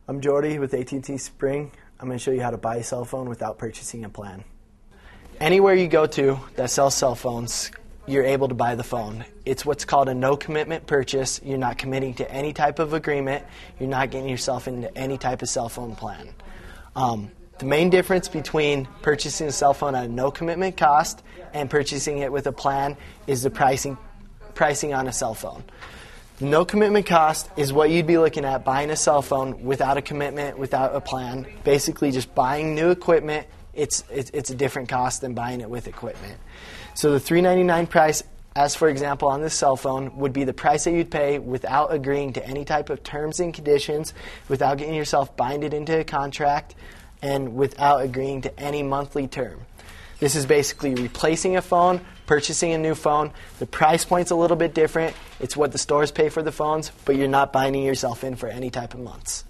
I'm Jordy with AT&T Spring. I'm going to show you how to buy a cell phone without purchasing a plan. Anywhere you go to that sells cell phones, you're able to buy the phone. It's what's called a no-commitment purchase. You're not committing to any type of agreement. You're not getting yourself into any type of cell phone plan. The main difference between purchasing a cell phone at a no-commitment cost and purchasing it with a plan is the pricing on a cell phone. The no-commitment cost is what you'd be looking at buying a cell phone without a commitment, without a plan. Basically just buying new equipment. It's a different cost than buying it with equipment. So the $399 price, as for example on this cell phone, would be the price that you'd pay without agreeing to any type of terms and conditions, without getting yourself binded into a contract, and without agreeing to any monthly term. This is basically replacing a phone, purchasing a new phone. The price point's a little bit different. It's what the stores pay for the phones, but you're not binding yourself in for any type of months.